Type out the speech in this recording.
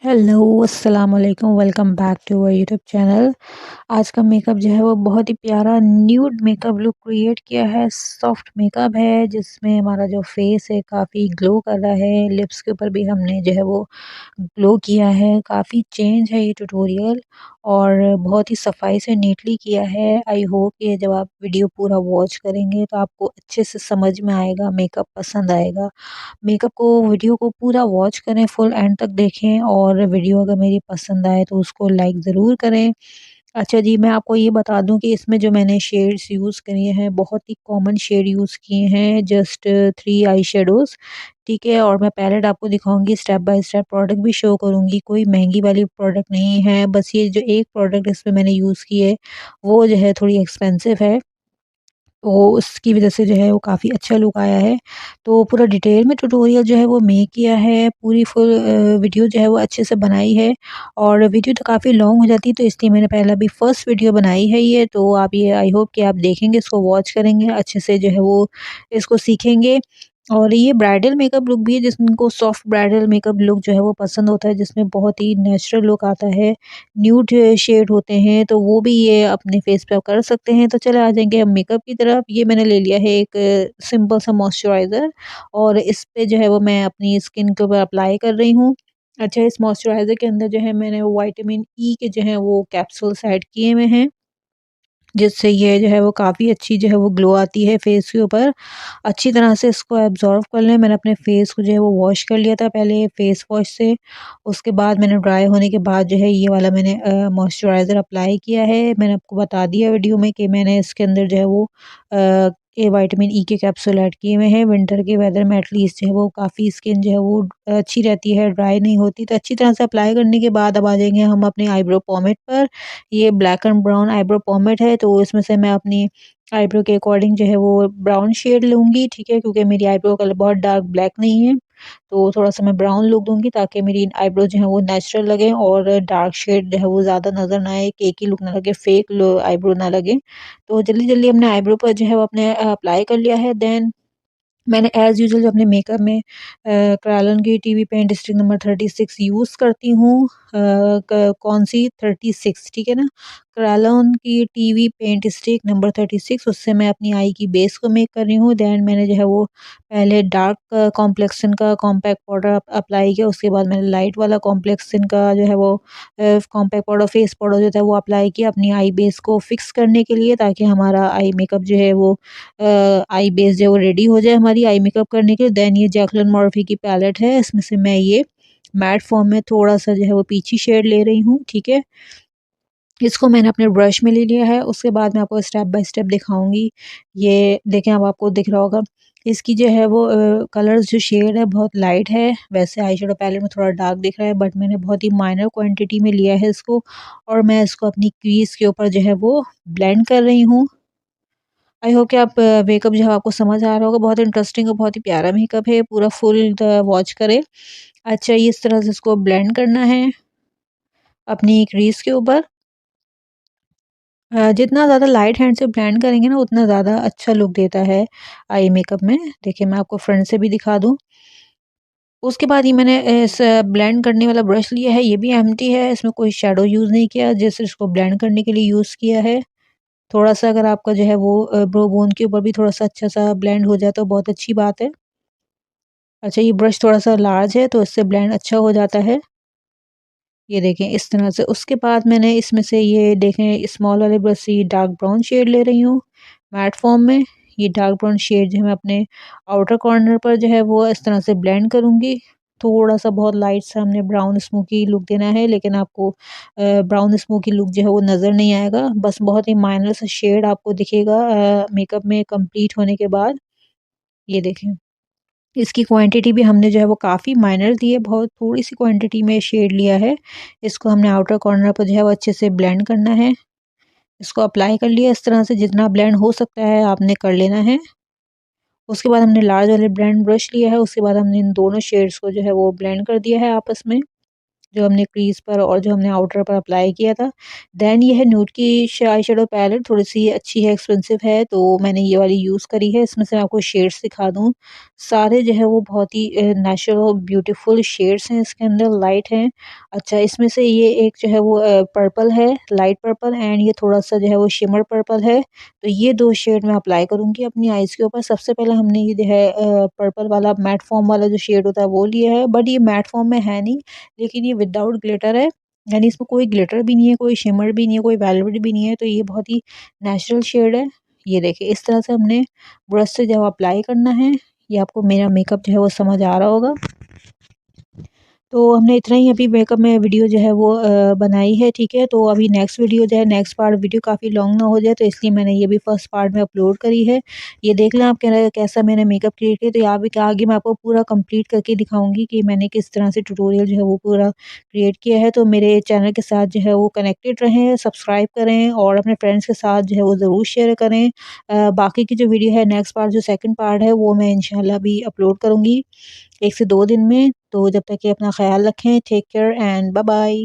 Hello, अस्सलाम वालेकुम, welcome back to our YouTube channel. आज का मेकअप जो है वो बहुत ही प्यारा न्यूड मेकअप लुक क्रिएट किया है। सॉफ्ट मेकअप है जिसमें हमारा जो फेस है काफ़ी ग्लो कर रहा है। लिप्स के ऊपर भी हमने जो है वो ग्लो किया है। काफ़ी चेंज है ये ट्यूटोरियल और बहुत ही सफाई से नीटली किया है। आई होप ये जब आप वीडियो पूरा वॉच करेंगे तो आपको अच्छे से समझ में आएगा, मेकअप पसंद आएगा। मेकअप को वीडियो को पूरा वॉच करें, फुल एंड तक देखें और वीडियो अगर मेरी पसंद आए तो उसको लाइक ज़रूर करें। अच्छा जी, मैं आपको ये बता दूं कि इसमें जो मैंने शेड्स यूज़ किए हैं बहुत ही कॉमन शेड यूज़ किए हैं, जस्ट 3 आई शेडोज़। ठीक है, और मैं पैलेट आपको दिखाऊंगी, स्टेप बाय स्टेप प्रोडक्ट भी शो करूंगी। कोई महंगी वाली प्रोडक्ट नहीं है, बस ये जो एक प्रोडक्ट इसमें मैंने यूज़ की है वो जो है थोड़ी एक्सपेंसिव है, तो उसकी वज़ह से जो है वो काफ़ी अच्छा लुक आया है। तो पूरा डिटेल में ट्यूटोरियल जो है वो मेक किया है, पूरी फुल वीडियो जो है वो अच्छे से बनाई है। और वीडियो तो काफ़ी लॉन्ग हो जाती है तो इसलिए मैंने पहले अभी फर्स्ट वीडियो बनाई है ये, तो आप ये आई होप कि आप देखेंगे, इसको वॉच करेंगे, अच्छे से जो है वो इसको सीखेंगे। और ये ब्राइडल मेकअप लुक भी है, जिनको सॉफ्ट ब्राइडल मेकअप लुक जो है वो पसंद होता है, जिसमें बहुत ही नेचुरल लुक आता है, न्यूड शेड होते हैं, तो वो भी ये अपने फेस पे आप कर सकते हैं। तो चले आ जाएँगे हम मेकअप की तरफ। ये मैंने ले लिया है एक सिंपल सा मॉइस्चराइज़र और इस पे जो है वो मैं अपनी स्किन के ऊपर अप्लाई कर रही हूँ। अच्छा, इस मॉइस्चराइज़र के अंदर जो है मैंने विटामिन ई के जो है वो कैप्सूल्स ऐड किए हुए हैं, जिससे ये जो है वो काफ़ी अच्छी जो है वो ग्लो आती है फेस के ऊपर। अच्छी तरह से इसको एब्ज़ॉर्ब कर लें। मैंने अपने फेस को जो है वो वॉश कर लिया था पहले फेस वॉश से। उसके बाद मैंने ड्राई होने के बाद जो है ये वाला मैंने मॉइस्चराइज़र अप्लाई किया है। मैंने आपको बता दिया वीडियो में कि मैंने इसके अंदर जो है वो ये विटामिन ई के कैप्सूल ऐड किए हुए हैं। विंटर के वेदर में एटलीस्ट जो है वो काफ़ी स्किन जो है वो अच्छी रहती है, ड्राई नहीं होती। तो अच्छी तरह से अप्लाई करने के बाद अब आ जाएँगे हम अपने आईब्रो पोमेड पर। ये black and brown eyebrow pomade है, तो इसमें से मैं अपनी आईब्रो के अकॉर्डिंग जो है वो ब्राउन शेड लूँगी, ठीक है? क्योंकि मेरी आईब्रो कलर बहुत डार्क ब्लैक नहीं है, तो थोड़ा-सा मैं ब्राउन लुक दूँगी ताकि मेरी आईब्रो जो है वो नेचुरल लगे और डार्क शेड जो है वो ज़्यादा नज़र ना आए, केकी लुक ना लगे, फेक आईब्रो ना लगे। तो जल्दी-जल्दी हमने आईब्रो पर जो है वो अपने अप्लाई कर लिया है। देन मैंने एज़ यूजुअल जो अपने मेकअप में क्रैलन की TV paint stick number 36 use करती हूँ। कौन-सी 36, ठीक है ना? क्रैलन की टीवी पेंट स्टिक नंबर 36, उससे मैं अपनी आई की बेस को मेक कर रही हूँ। देन मैंने जो है वो पहले डार्क कॉम्प्लेक्सन का कॉम्पैक्ट पाउडर अप्लाई किया, उसके बाद मैंने लाइट वाला कॉम्प्लेक्सन का जो है वो कॉम्पैक्ट पाउडर, फेस पाउडर जो था वो अप्लाई किया अपनी आई बेस को फिक्स करने के लिए, ताकि हमारा आई मेकअप जो है वो आई बेस जो है वो रेडी हो जाए हमारी आई मेकअप करने के लिए। देन ये जैकलिन मर्फी की पैलेट है, इसमें से मैं ये मैट फॉर्म में थोड़ा-सा जो है वो पीची शेड ले रही हूँ, ठीक है? इसको मैंने अपने ब्रश में ले लिया है, उसके बाद मैं आपको स्टेप बाय स्टेप दिखाऊँगी। ये देखें, अब आपको दिख रहा होगा, इसकी जो है वो कलर्स जो शेड है बहुत लाइट है। वैसे आई शेडो पैलेट में थोड़ा डार्क दिख रहा है, बट मैंने बहुत ही माइनर क्वांटिटी में लिया है इसको और मैं इसको अपनी क्रीज़ के ऊपर जो है वो ब्लेंड कर रही हूँ। आई होप कि आप मेकअप जो है आपको समझ आ रहा होगा। बहुत इंटरेस्टिंग और बहुत ही प्यारा मेकअप है, पूरा फुल वॉच करें। अच्छा, ये इस तरह से इसको ब्लेंड करना है अपनी क्रीज़ के ऊपर। जितना ज़्यादा लाइट हैंड से ब्लेंड करेंगे ना उतना ज़्यादा अच्छा लुक देता है आई मेकअप में। देखिए, मैं आपको फ्रंट से भी दिखा दूँ। उसके बाद ये मैंने इस ब्लेंड करने वाला ब्रश लिया है, ये भी एम्प्टी है, इसमें कोई शैडो यूज़ नहीं किया, जस्ट इसको ब्लेंड करने के लिए यूज़ किया है। थोड़ा-सा अगर आपका जो है वो ब्रो बोन के ऊपर भी थोड़ा-सा अच्छा-सा ब्लेंड हो जाए तो बहुत अच्छी बात है। अच्छा, ये ब्रश थोड़ा-सा लार्ज है तो इससे ब्लेंड अच्छा हो जाता है। ये देखें इस तरह से। उसके बाद मैंने इसमें से ये देखें स्मॉल वाले ब्रश से ये डार्क ब्राउन शेड ले रही हूँ मैट फॉर्म में। ये डार्क ब्राउन शेड जो है मैं अपने आउटर कॉर्नर पर जो है वो इस तरह से ब्लेंड करूँगी। थोड़ा-सा बहुत लाइट सा हमने ब्राउन स्मोकी लुक देना है, लेकिन आपको ब्राउन स्मोकी लुक जो है वो नज़र नहीं आएगा। बस बहुत ही माइनर सा शेड आपको दिखेगा मेकअप में कंप्लीट होने के बाद। ये देखें। इसकी क्वांटिटी भी हमने जो है वो काफ़ी माइनर दी है, बहुत थोड़ी-सी क्वांटिटी में शेड लिया है। इसको हमने आउटर कॉर्नर पर जो है वो अच्छे से ब्लेंड करना है। इसको अप्लाई कर लिया इस तरह से, जितना ब्लेंड हो सकता है आपने कर लेना है। उसके बाद हमने लार्ज वाले ब्लेंड ब्रश लिया है, उसके बाद हमने इन दोनों शेड्स को जो है वो ब्लेंड कर दिया है आपस में। जो हमने क्रीज पर और जो हमने आउटर पर अप्लाई किया था। देन ये है न्यूड की आई शेडो पैलेट, थोड़ी सी अच्छी है, एक्सपेंसिव है, तो मैंने ये वाली यूज़ करी है। इसमें से मैं आपको शेड्स दिखा दूँ, सारे जो है वो बहुत ही नेचुरल और ब्यूटीफुल शेड्स हैं, इसके अंदर लाइट हैं। अच्छा, इसमें से ये एक जो है वो पर्पल है, लाइट पर्पल, एंड ये थोड़ा सा जो है वो शिमर पर्पल है। तो ये 2 शेड मैं अप्लाई करूँगी अपनी आईज़ के ऊपर। सबसे पहले हमने ये जो है पर्पल वाला मैट फ़ॉर्म वाला जो शेड होता है वो लिया है, बट ये मैट फ़ॉर्म में है नहीं, लेकिन ये विदाउट ग्लिटर है। यानी इसमें कोई ग्लिटर भी नहीं है, कोई शिमर भी नहीं है, कोई वेलवेट भी नहीं है, तो ये बहुत ही नेचुरल शेड है। ये देखिए, इस तरह से हमने ब्रश से जब अप्लाई करना है, ये आपको मेरा मेकअप जो है वो समझ आ रहा होगा। तो हमने इतना ही अभी मेकअप में वीडियो जो है वो बनाई है, ठीक है। तो अभी नेक्स्ट वीडियो जो है, नेक्स्ट पार्ट वीडियो काफ़ी लॉन्ग ना हो जाए, तो इसलिए मैंने ये भी फर्स्ट पार्ट में अपलोड करी है। ये देख लें आप कैसा मैंने मेकअप क्रिएट किया। तो यहाँ भी आगे मैं आपको पूरा कंप्लीट करके दिखाऊंगी कि मैंने किस तरह से ट्यूटोरियल जो है वो पूरा क्रिएट किया है। तो मेरे चैनल के साथ जो है वो कनेक्टेड रहें, सब्सक्राइब करें और अपने फ्रेंड्स के साथ जो है वो ज़रूर शेयर करें। बाकी की जो वीडियो है, नेक्स्ट पार्ट जो सेकंड पार्ट है, वो मैं इंशाल्लाह भी अपलोड करूँगी 1 से 2 दिन में। तो जब तक कि अपना ख़्याल रखें, take care and bye bye.